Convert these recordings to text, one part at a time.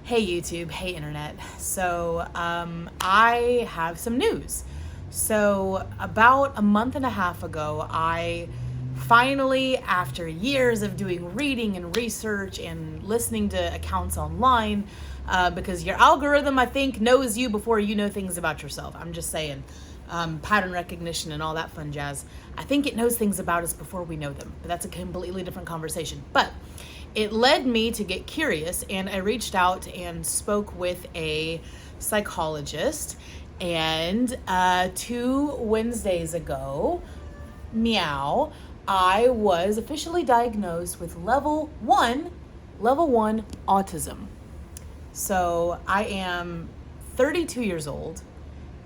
Hey YouTube, hey internet. So I have some news. So about a month and a half ago, I finally, after years of doing reading and research and listening to accounts online, because your algorithm, I think, knows you before you know things about yourself. I'm just saying, pattern recognition and all that fun jazz. I think it knows things about us before we know them, but that's a completely different conversation. But it led me to get curious, and I reached out and spoke with a psychologist. And 2 Wednesdays ago, meow, I was officially diagnosed with level one autism. So I am 32 years old,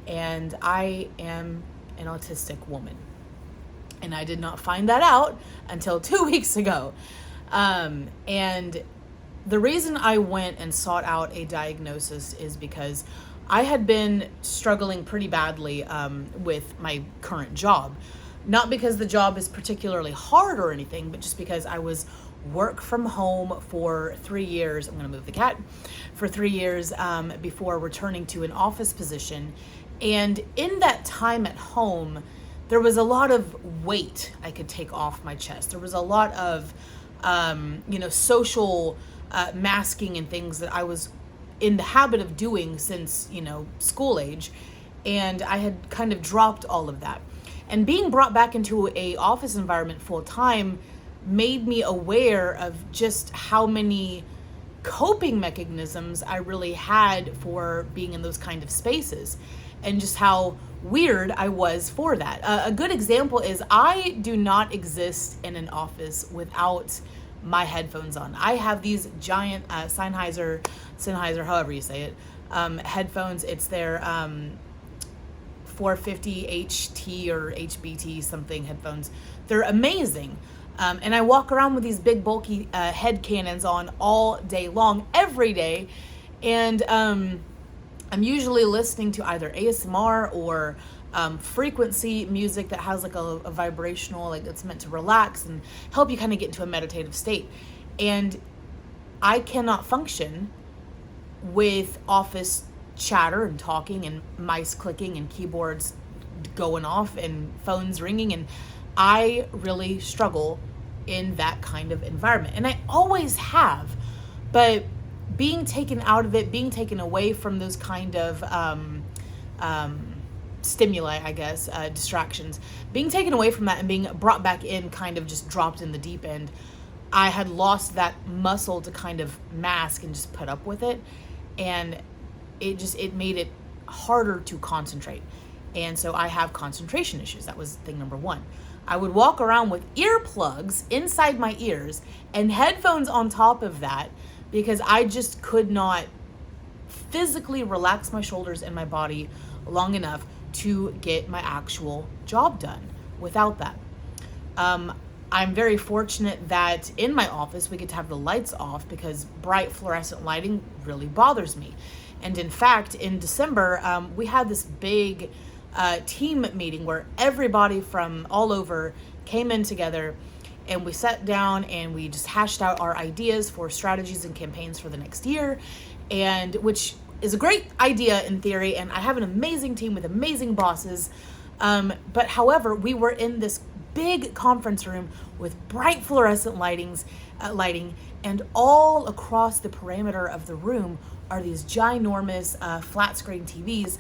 and I am an autistic woman. And I did not find that out until 2 weeks ago. And the reason I went and sought out a diagnosis is because I had been struggling pretty badly with my current job. Not because the job is particularly hard or anything, but just because I was work from home for 3 years. I'm going to move the cat. For 3 years before returning to an office position. And in that time at home, there was a lot of weight I could take off my chest. There was a lot of social masking and things that I was in the habit of doing since, school age. And I had kind of dropped all of that. And being brought back into a office environment full time made me aware of just how many coping mechanisms I really had for being in those kind of spaces, and just how weird I was for that. A good example is I do not exist in an office without my headphones on. I have these giant Sennheiser, however you say it, headphones. It's their 450 HT or HBT something headphones. They're amazing. And I walk around with these big bulky head cannons on all day long, every day. And I'm usually listening to either ASMR or frequency music that has like a vibrational, like it's meant to relax and help you kind of get into a meditative state. And I cannot function with office chatter and talking and mice clicking and keyboards going off and phones ringing. And I really struggle in that kind of environment. And I always have, but being taken out of it, being taken away from those kind of stimuli, I guess, distractions, being taken away from that and being brought back in, kind of just dropped in the deep end, I had lost that muscle to kind of mask and just put up with it. And it made it harder to concentrate. And so I have concentration issues. That was thing number one. I would walk around with earplugs inside my ears and headphones on top of that, because I just could not physically relax my shoulders and my body long enough to get my actual job done without that. I'm very fortunate that in my office we get to have the lights off, because bright fluorescent lighting really bothers me. And in fact, in December, we had this big team meeting where everybody from all over came in together, and we sat down and we just hashed out our ideas for strategies and campaigns for the next year, and which is a great idea in theory. And I have an amazing team with amazing bosses. But however, we were in this big conference room with bright fluorescent lighting, and all across the perimeter of the room are these ginormous flat screen TVs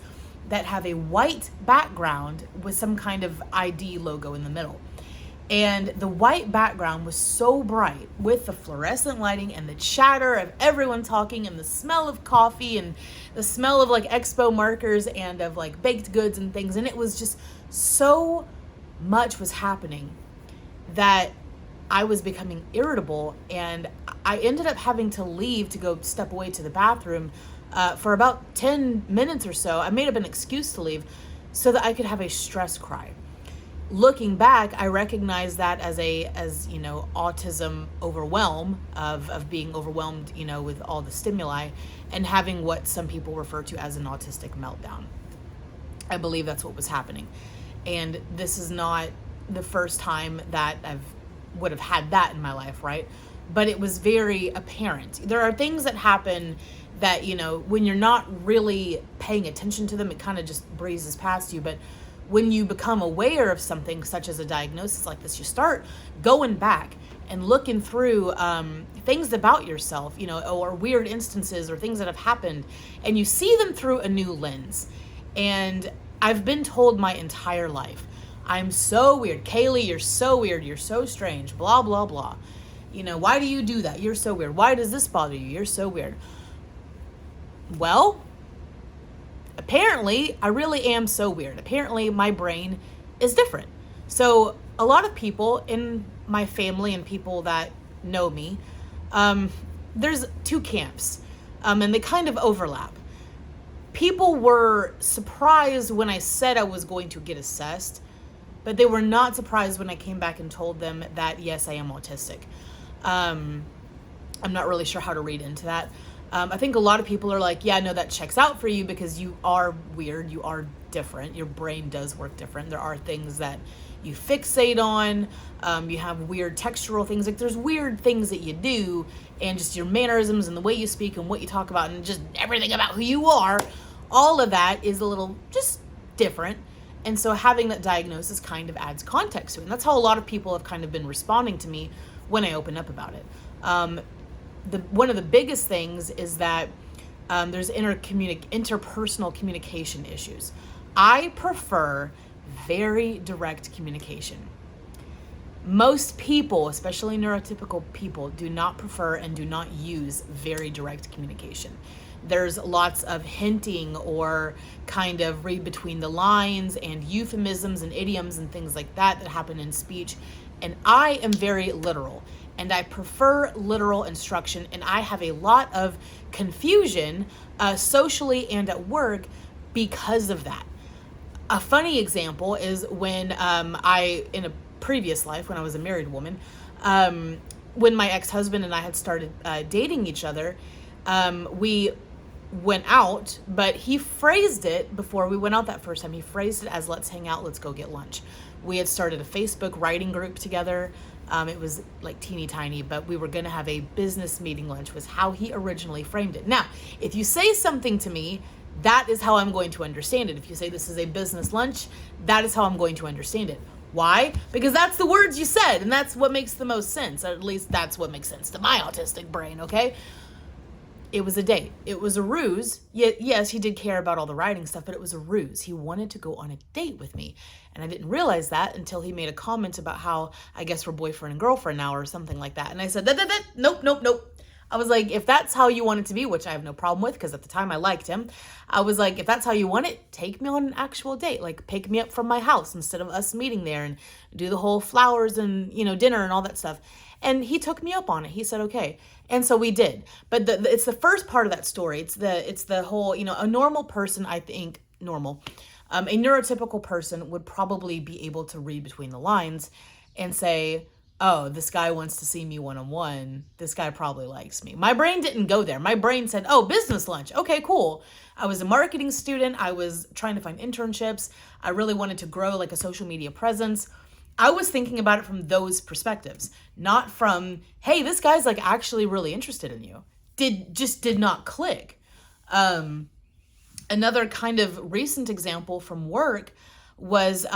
that have a white background with some kind of ID logo in the middle. And the white background was so bright with the fluorescent lighting and the chatter of everyone talking and the smell of coffee and the smell of like expo markers and of like baked goods and things. And it was just so much was happening that I was becoming irritable, and I ended up having to leave to go step away to the bathroom for about 10 minutes or so. I made up an excuse to leave so that I could have a stress cry. Looking back, I recognize that as autism overwhelm of being overwhelmed, with all the stimuli, and having what some people refer to as an autistic meltdown. I believe that's what was happening. And this is not the first time that I've would have had that in my life, right? but it was very apparent. There are things that happen that, when you're not really paying attention to them, it kind of just breezes past you. But when you become aware of something such as a diagnosis like this, you start going back and looking through things about yourself, or weird instances or things that have happened, and you see them through a new lens. And I've been told my entire life, I'm so weird. Kaylee, you're so weird. You're so strange. Blah, blah, blah. Why do you do that? You're so weird. Why does this bother you? You're so weird. Well, apparently, I really am so weird. Apparently, my brain is different. So a lot of people in my family and people that know me, there's two camps, and they kind of overlap. People were surprised when I said I was going to get assessed, but they were not surprised when I came back and told them that, yes, I am autistic. I'm not really sure how to read into that. I think a lot of people are like, yeah, no, that checks out for you because you are weird. You are different. Your brain does work different. There are things that you fixate on. You have weird textural things. Like there's weird things that you do, and just your mannerisms and the way you speak and what you talk about and just everything about who you are. All of that is a little just different. And so having that diagnosis kind of adds context to it. And that's how a lot of people have kind of been responding to me when I open up about it. One of the biggest things is that there's interpersonal communication issues. I prefer very direct communication. Most people, especially neurotypical people, do not prefer and do not use very direct communication. There's lots of hinting or kind of read between the lines and euphemisms and idioms and things like that happen in speech. And I am very literal. And I prefer literal instruction, and I have a lot of confusion socially and at work because of that. A funny example is when in a previous life, when I was a married woman, when my ex-husband and I had started dating each other, we went out, but he phrased it before we went out that first time. He phrased it as, let's hang out, let's go get lunch. We had started a Facebook writing group together. It was like teeny tiny, but we were going to have a business meeting lunch was how he originally framed it. Now, if you say something to me, that is how I'm going to understand it. If you say this is a business lunch, that is how I'm going to understand it. Why? Because that's the words you said, and that's what makes the most sense. Or at least that's what makes sense to my autistic brain, okay? It was a date. It was a ruse. Yes, he did care about all the writing stuff, but it was a ruse. He wanted to go on a date with me. And I didn't realize that until he made a comment about how, I guess we're boyfriend and girlfriend now or something like that. And I said, nope. I was like, if that's how you want it to be, which I have no problem with because at the time I liked him. I was like, if that's how you want it, take me on an actual date. Like pick me up from my house instead of us meeting there and do the whole flowers and, dinner and all that stuff. And he took me up on it. He said, okay. And so we did. But it's the first part of that story. It's the whole, a normal person, I think, a neurotypical person would probably be able to read between the lines and say, oh, this guy wants to see me one-on-one. This guy probably likes me. My brain didn't go there. My brain said, oh, business lunch. Okay, cool. I was a marketing student. I was trying to find internships. I really wanted to grow like a social media presence. I was thinking about it from those perspectives, not from, hey, this guy's like actually really interested in you. Did not click. Another kind of recent example from work was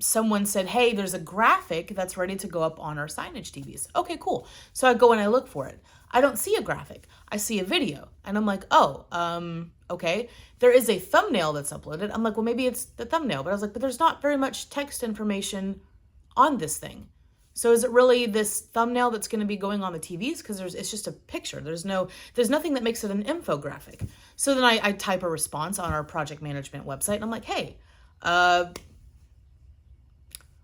someone said, hey, there's a graphic that's ready to go up on our signage TVs. Okay, cool. So I go and I look for it. I don't see a graphic. I see a video. And I'm like, okay. There is a thumbnail that's uploaded. I'm like, well, maybe it's the thumbnail. But I was like, but there's not very much text information on this thing. So is it really this thumbnail that's going to be going on the TVs? Because it's just a picture. There's nothing that makes it an infographic. So then I type a response on our project management website, and I'm like, hey,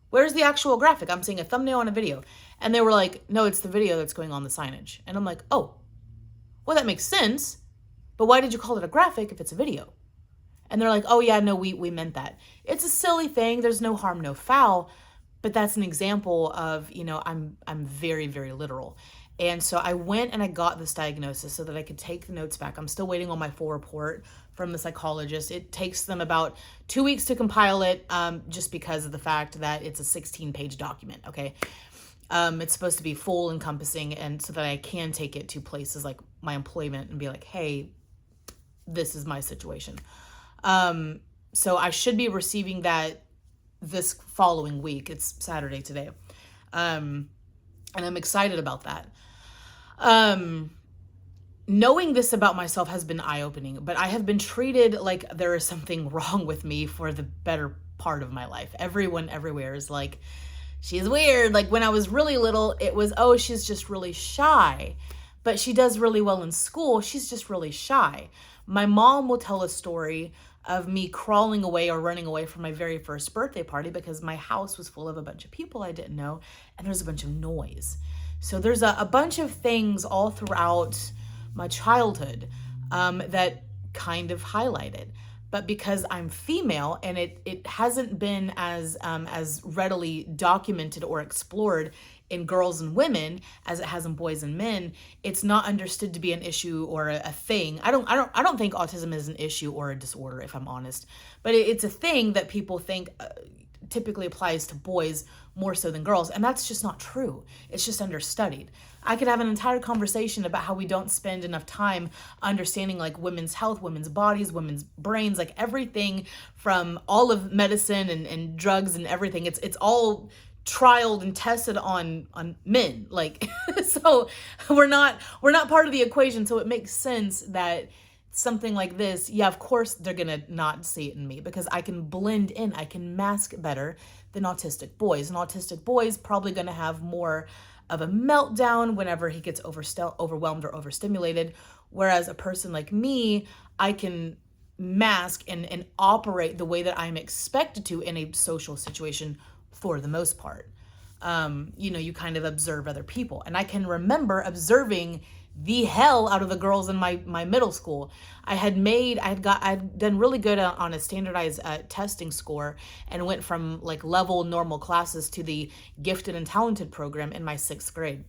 where's the actual graphic? I'm seeing a thumbnail and a video. And they were like, no, it's the video that's going on the signage. And I'm like, oh, well, that makes sense. But why did you call it a graphic if it's a video? And they're like, oh yeah, no, we meant that. It's a silly thing. There's no harm, no foul. But that's an example of, I'm very, very literal. And so I went and I got this diagnosis so that I could take the notes back. I'm still waiting on my full report from the psychologist. It takes them about 2 weeks to compile it, just because of the fact that it's a 16-page document, okay? It's supposed to be full encompassing, and so that I can take it to places like my employment and be like, hey, this is my situation. So I should be receiving that this following week. It's Saturday today. And I'm excited about that. Knowing this about myself has been eye-opening, but I have been treated like there is something wrong with me for the better part of my life. Everyone everywhere is like, she's weird. Like when I was really little, it was, oh, she's just really shy, but she does really well in school. She's just really shy. My mom will tell a story of me crawling away or running away from my very first birthday party because my house was full of a bunch of people I didn't know, and there's a bunch of noise. So there's a bunch of things all throughout my childhood that kind of highlighted. But because I'm female and it hasn't been as readily documented or explored in girls and women as it has in boys and men, it's not understood to be an issue or a thing. I don't think autism is an issue or a disorder, if I'm honest, but it's a thing that people think typically applies to boys more so than girls, and that's just not true. It's just understudied. I could have an entire conversation about how we don't spend enough time understanding like women's health, women's bodies, women's brains, like everything from all of medicine and drugs and everything. It's all trialed and tested on men. Like so we're not part of the equation. So it makes sense that something like this, yeah, of course they're gonna not see it in me because I can blend in, I can mask better than autistic boys. And autistic boys probably gonna have more of a meltdown whenever he gets overwhelmed or overstimulated. Whereas a person like me, I can mask and operate the way that I'm expected to in a social situation for the most part. You kind of observe other people. And I can remember observing the hell out of the girls in my middle school. I'd done really good on a standardized testing score and went from like level normal classes to the gifted and talented program in my 6th grade.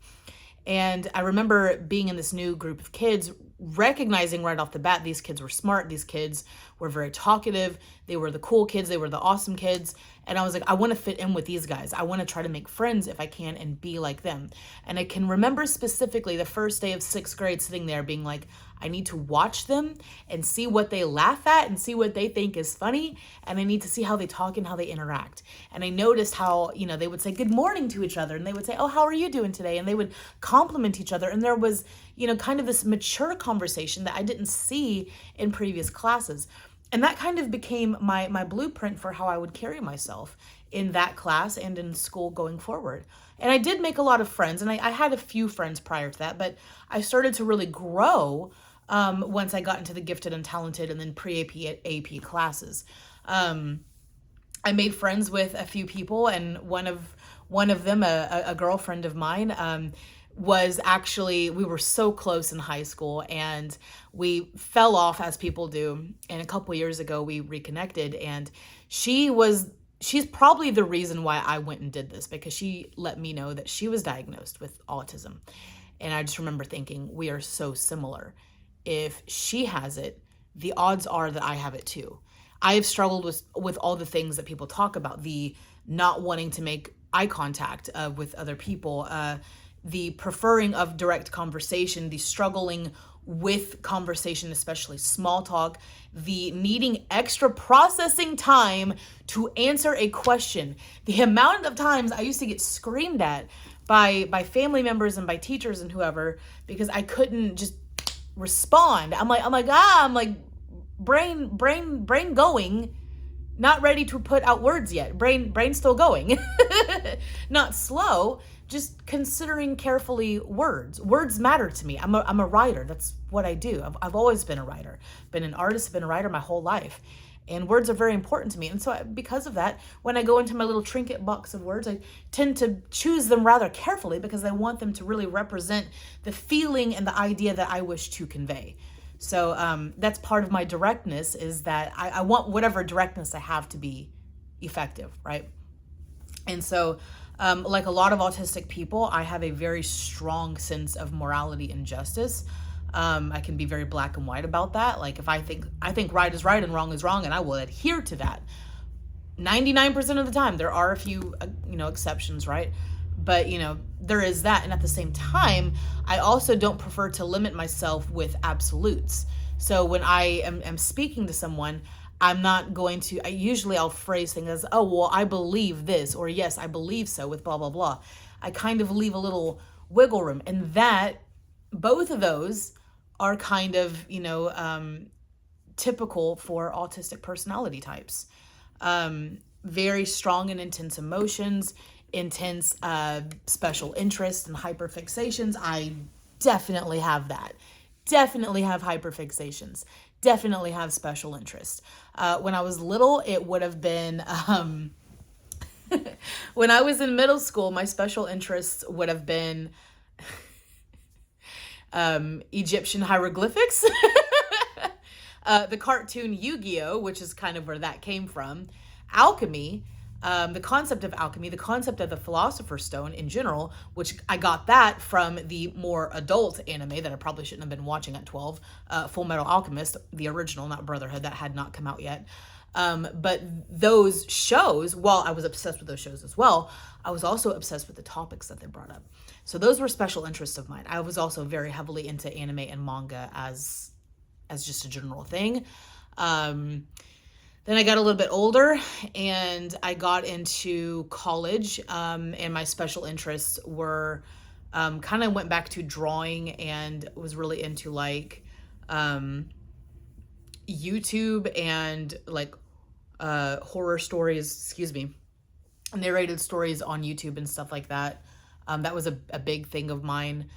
And I remember being in this new group of kids, recognizing right off the bat, these kids were smart. These kids were very talkative. They were the cool kids. They were the awesome kids. And I was like, I want to fit in with these guys. I want to try to make friends if I can and be like them. And I can remember specifically the first day of 6th grade sitting there being like, I need to watch them and see what they laugh at and see what they think is funny. And I need to see how they talk and how they interact. And I noticed how, they would say good morning to each other. And they would say, oh, how are you doing today? And they would compliment each other. And there was, kind of this mature conversation that I didn't see in previous classes. And that kind of became my blueprint for how I would carry myself in that class and in school going forward. And I did make a lot of friends, and I had a few friends prior to that, but I started to really grow once I got into the gifted and talented and then pre-AP AP classes. I made friends with a few people, and one of them, a girlfriend of mine, was actually, we were so close in high school and we fell off as people do. And a couple years ago we reconnected, and she's probably the reason why I went and did this, because she let me know that she was diagnosed with autism. And I just remember thinking, we are so similar. If she has it, the odds are that I have it too. I have struggled with all the things that people talk about, the not wanting to make eye contact with other people, the preferring of direct conversation, the struggling with conversation, especially small talk, the needing extra processing time to answer a question. The amount of times I used to get screamed at by family members and by teachers and whoever because I couldn't just respond. I'm like brain going, not ready to put out words yet. Brain still going. Not slow, just considering carefully words. Words matter to me. I'm a writer. That's what I do. I've always been a writer. Been an artist, been a writer my whole life. And words are very important to me. And so because of that, when I go into my little trinket box of words, I tend to choose them rather carefully because I want them to really represent the feeling and the idea that I wish to convey. So that's part of my directness, is that I want whatever directness I have to be effective, right? And so like a lot of autistic people, I have a very strong sense of morality and justice. I can be very black and white about that. Like if I think right is right and wrong is wrong, and I will adhere to that 99% of the time. There are a few, exceptions, right? But, there is that. And at the same time, I also don't prefer to limit myself with absolutes. So when I am speaking to someone, I'm not going to, I'll phrase things as, oh, well, I believe this, or yes, I believe so with blah, blah, blah. I kind of leave a little wiggle room. And that, both of those are kind of, typical for autistic personality types. Very strong and intense emotions, intense special interests and hyperfixations. I definitely have that. Definitely have hyperfixations. Definitely have special interests. When I was little, it would have been, when I was in middle school, my special interests would have been Egyptian hieroglyphics, the cartoon Yu-Gi-Oh, which is kind of where that came from, alchemy, the concept of alchemy, the concept of the Philosopher's Stone in general, which I got that from the more adult anime that I probably shouldn't have been watching at 12, Full Metal Alchemist, the original, not Brotherhood, that had not come out yet. But those shows, while I was obsessed with those shows as well, I was also obsessed with the topics that they brought up. So those were special interests of mine. I was also very heavily into anime and manga as just a general thing. Then I got a little bit older and I got into college, and my special interests were kind of went back to drawing and was really into like YouTube and like horror stories, narrated stories on YouTube and stuff like that. That was a big thing of mine.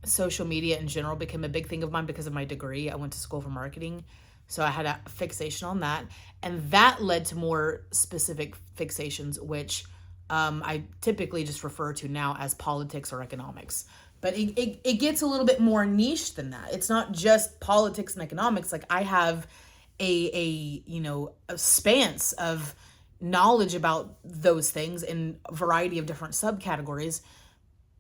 Social media in general became a big thing of mine because of my degree. I went to school for marketing. So I had a fixation on that. And that led to more specific fixations, which I typically just refer to now as politics or economics. But it gets a little bit more niche than that. It's not just politics and economics. Like I have a span of knowledge about those things in a variety of different subcategories,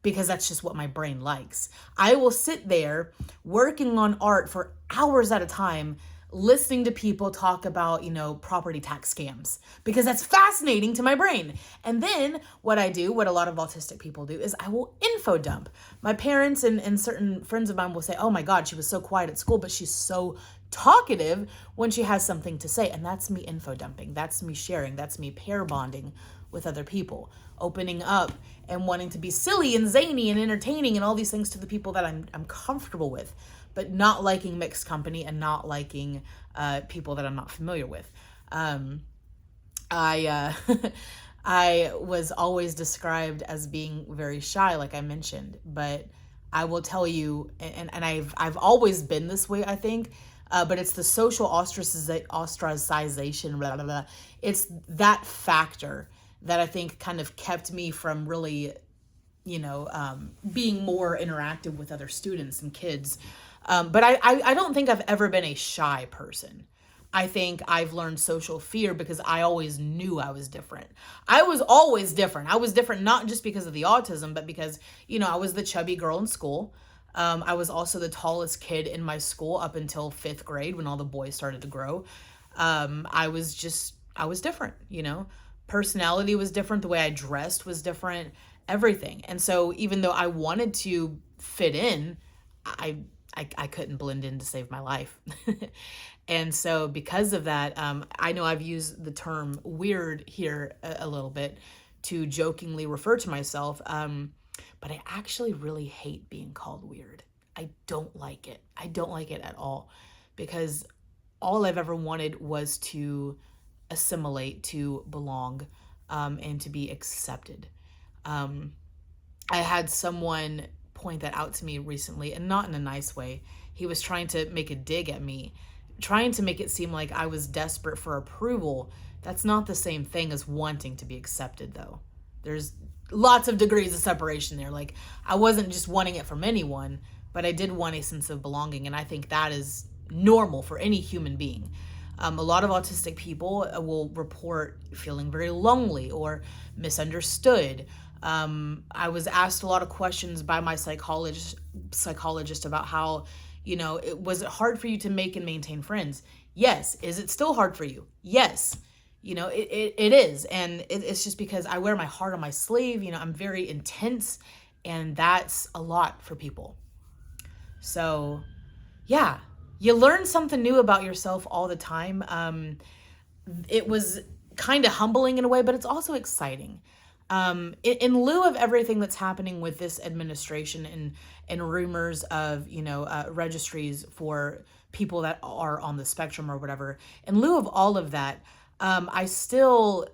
because that's just what my brain likes. I will sit there working on art for hours at a time, listening to people talk about, property tax scams, because that's fascinating to my brain. And then what I do, what a lot of autistic people do, is I will info dump. My parents and certain friends of mine will say, oh my God, she was so quiet at school, but she's so talkative when she has something to say. And that's me info dumping. That's me sharing. That's me pair bonding with other people, opening up and wanting to be silly and zany and entertaining and all these things to the people that I'm comfortable with, but not liking mixed company and not liking people that I'm not familiar with. I was always described as being very shy, like I mentioned, but I will tell you, and I've always been this way, I think, but it's the social ostracization, blah, blah, blah. It's that factor that I think kind of kept me from really, being more interactive with other students and kids. But I don't think I've ever been a shy person. I think I've learned social fear because I always knew I was different. I was always different. I was different not just because of the autism, but because, I was the chubby girl in school. I was also the tallest kid in my school up until 5th grade when all the boys started to grow. I was different, Personality was different. The way I dressed was different. Everything. And so even though I wanted to fit in, I couldn't blend in to save my life. And so because of that, I know I've used the term weird here a little bit to jokingly refer to myself, but I actually really hate being called weird. I don't like it. I don't like it at all, because all I've ever wanted was to assimilate, to belong, and to be accepted. I had someone point that out to me recently, and not in a nice way. He was trying to make a dig at me, trying to make it seem like I was desperate for approval. That's not the same thing as wanting to be accepted, though. There's lots of degrees of separation there. Like, I wasn't just wanting it from anyone, but I did want a sense of belonging, and I think that is normal for any human being. A lot of autistic people will report feeling very lonely or misunderstood. I was asked a lot of questions by my psychologist about how, was it hard for you to make and maintain friends? Yes. Is it still hard for you? Yes. It is. And it's just because I wear my heart on my sleeve. I'm very intense, and that's a lot for people. So yeah, you learn something new about yourself all the time. It was kind of humbling in a way, but it's also exciting. In lieu of everything that's happening with this administration and rumors of, registries for people that are on the spectrum or whatever, in lieu of all of that, I still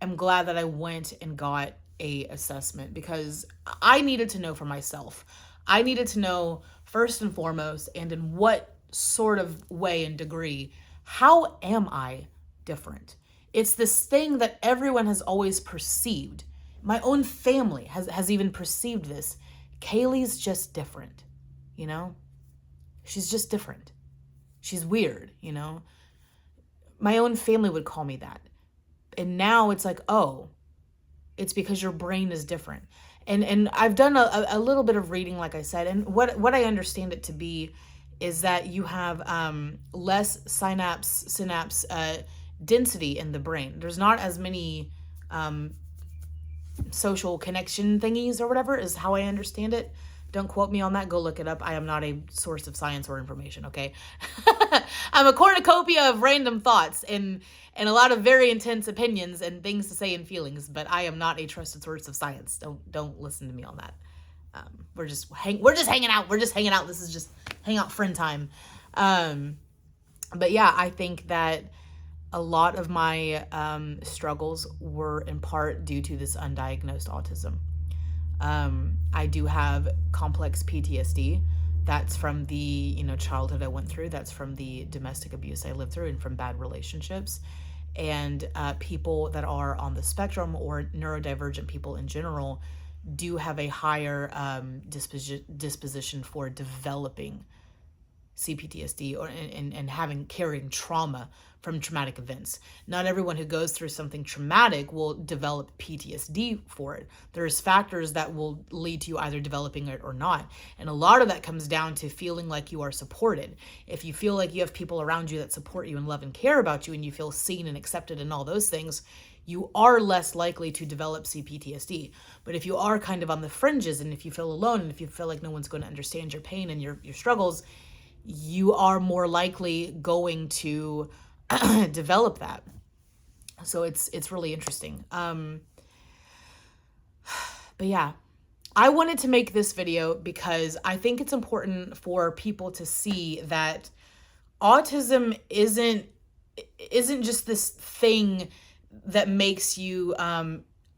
am glad that I went and got a assessment, because I needed to know for myself. I needed to know first and foremost, and in what sort of way and degree, how am I different? It's this thing that everyone has always perceived. My own family has even perceived this. Kaylee's just different, She's just different. She's weird, My own family would call me that. And now it's like, oh, it's because your brain is different. And I've done a little bit of reading, like I said, and what I understand it to be is that you have less synapse density in the brain. There's not as many social connection thingies or whatever, is how I understand it. Don't quote me on that. Go look it up. I am not a source of science or information, okay? I'm a cornucopia of random thoughts and a lot of very intense opinions and things to say and feelings, but I am not a trusted source of science. Don't listen to me on that. We're just hanging out. We're just hanging out. This is just hangout friend time. But yeah, I think that a lot of my struggles were in part due to this undiagnosed autism. I do have complex PTSD. That's from the, childhood I went through. That's from the domestic abuse I lived through and from bad relationships. And people that are on the spectrum or neurodivergent people in general do have a higher disposition for developing CPTSD and carrying trauma from traumatic events. Not everyone who goes through something traumatic will develop PTSD for it. There's factors that will lead to you either developing it or not. And a lot of that comes down to feeling like you are supported. If you feel like you have people around you that support you and love and care about you, and you feel seen and accepted and all those things, you are less likely to develop CPTSD. But if you are kind of on the fringes, and if you feel alone, and if you feel like no one's going to understand your pain and your struggles, you are more likely going to develop that. So it's really interesting. But yeah, I wanted to make this video because I think it's important for people to see that autism isn't just this thing that makes you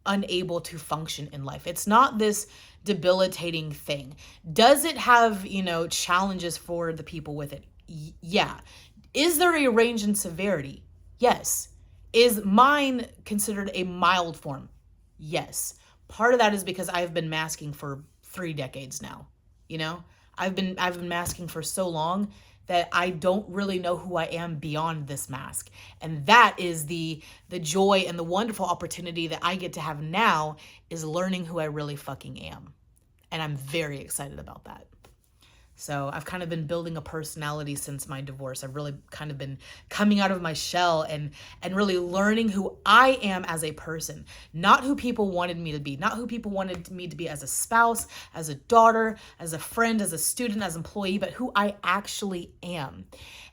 unable to function in life. It's not this debilitating thing. Does it have, challenges for the people with it? Yeah. Is there a range in severity? Yes. Is mine considered a mild form? Yes. Part of that is because I've been masking for 3 decades now. I've been masking for so long that I don't really know who I am beyond this mask. And that is the joy and the wonderful opportunity that I get to have now, is learning who I really fucking am. And I'm very excited about that. So I've kind of been building a personality since my divorce. I've really kind of been coming out of my shell and really learning who I am as a person, not who people wanted me to be, not who people wanted me to be as a spouse, as a daughter, as a friend, as a student, as an employee, but who I actually am.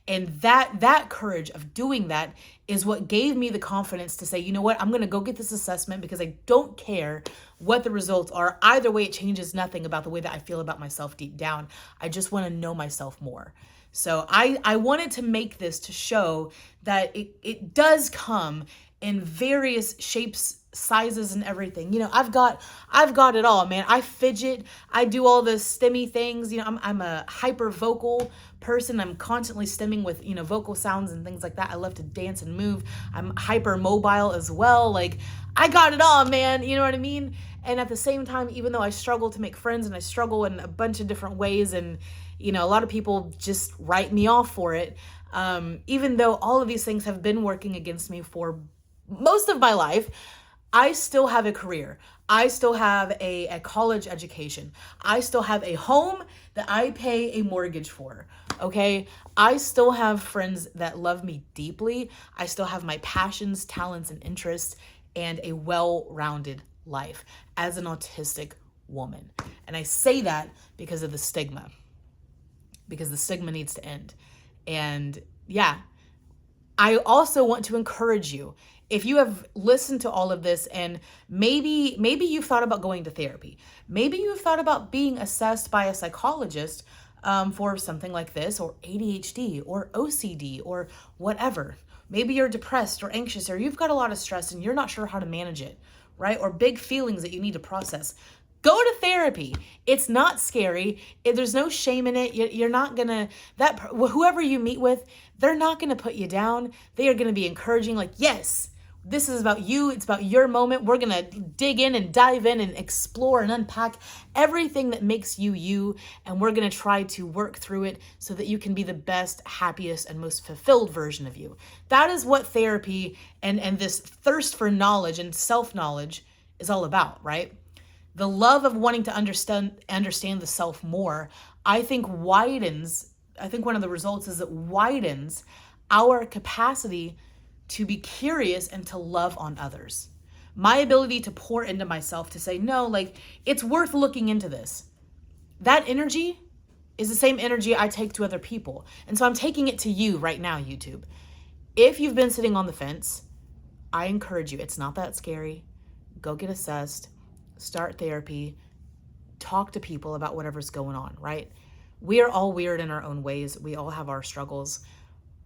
And that courage of doing that is what gave me the confidence to say, you know what, I'm going to go get this assessment because I don't care what the results are. Either way, it changes nothing about the way that I feel about myself deep down. I just want to know myself more. So I wanted to make this to show that it does come in various shapes, sizes, and everything. I've got it all, man. I fidget. I do all the stemmy things. I'm a hyper vocal person. I'm constantly stemming with, vocal sounds and things like that. I love to dance and move. I'm hyper mobile as well. Like, I got it all, man. You know what I mean? And at the same time, even though I struggle to make friends and I struggle in a bunch of different ways, and, a lot of people just write me off for it. Even though all of these things have been working against me for most of my life, I still have a career. I still have a college education. I still have a home that I pay a mortgage for. Okay. I still have friends that love me deeply. I still have my passions, talents, and interests, and a well-rounded life as an autistic woman. And I say that because of the stigma, because the stigma needs to end. And yeah, I also want to encourage you. If you have listened to all of this and maybe you've thought about going to therapy, maybe you've thought about being assessed by a psychologist for something like this, or ADHD or OCD or whatever. Maybe you're depressed or anxious, or you've got a lot of stress and you're not sure how to manage it, right? Or big feelings that you need to process. Go to therapy. It's not scary. There's no shame in it. You're not gonna, whoever you meet with, they're not gonna put you down. They are gonna be encouraging, like, yes, this is about you. It's about your moment. We're gonna dig in and dive in and explore and unpack everything that makes you you. And we're gonna try to work through it so that you can be the best, happiest, and most fulfilled version of you. That is what therapy and this thirst for knowledge and self-knowledge is all about, right? The love of wanting to understand the self more, I think one of the results is it widens our capacity to be curious and to love on others. My ability to pour into myself, to say, no, like, it's worth looking into this. That energy is the same energy I take to other people. And so I'm taking it to you right now, YouTube. If you've been sitting on the fence, I encourage you, it's not that scary. Go get assessed. Start therapy, talk to people about whatever's going on, right? We are all weird in our own ways. We all have our struggles.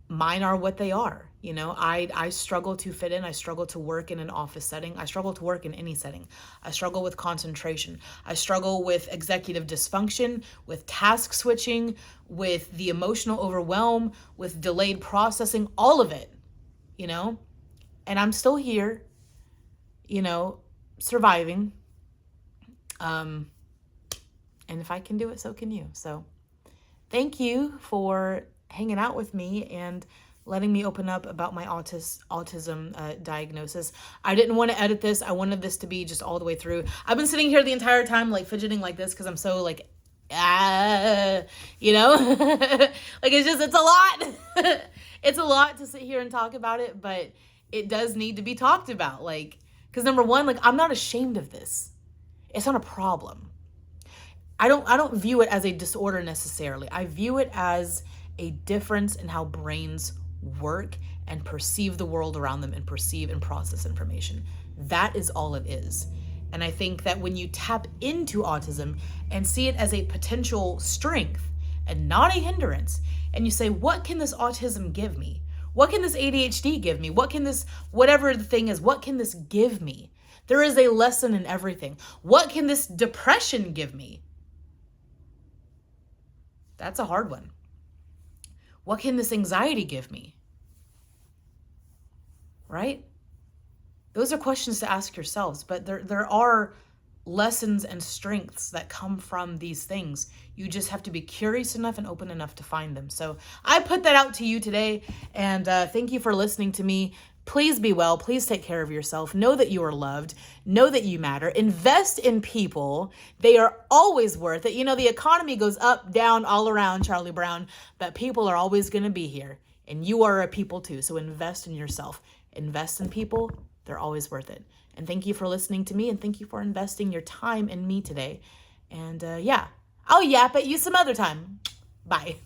Mine are what they are. You know, I struggle to fit in. I struggle to work in an office setting. I struggle to work in any setting. I struggle with concentration. I struggle with executive dysfunction, with task switching, with the emotional overwhelm, with delayed processing, all of it, you know? And I'm still here, you know, surviving. And if I can do it, so can you. So thank you for hanging out with me and letting me open up about my autism diagnosis. I didn't want to edit this. I wanted this to be just all the way through. I've been sitting here the entire time, like, fidgeting like this because I'm so, like, you know, like, it's a lot. It's a lot to sit here and talk about it, but it does need to be talked about. Like, because number one, like, I'm not ashamed of this. It's not a problem. I don't view it as a disorder necessarily. I view it as a difference in how brains work and perceive the world around them and perceive and process information. That is all it is. And I think that when you tap into autism and see it as a potential strength and not a hindrance, and you say, what can this autism give me? What can this ADHD give me? What can this, whatever the thing is, what can this give me? There is a lesson in everything. What can this depression give me? That's a hard one. What can this anxiety give me? Right? Those are questions to ask yourselves, but there are lessons and strengths that come from these things. You just have to be curious enough and open enough to find them. So I put that out to you today, and thank you for listening to me. Please be well. Please take care of yourself. Know that you are loved. Know that you matter. Invest in people. They are always worth it. You know, the economy goes up, down, all around, Charlie Brown, but people are always going to be here. And you are a people too. So invest in yourself. Invest in people. They're always worth it. And thank you for listening to me. And thank you for investing your time in me today. And yeah, I'll yap at you some other time. Bye.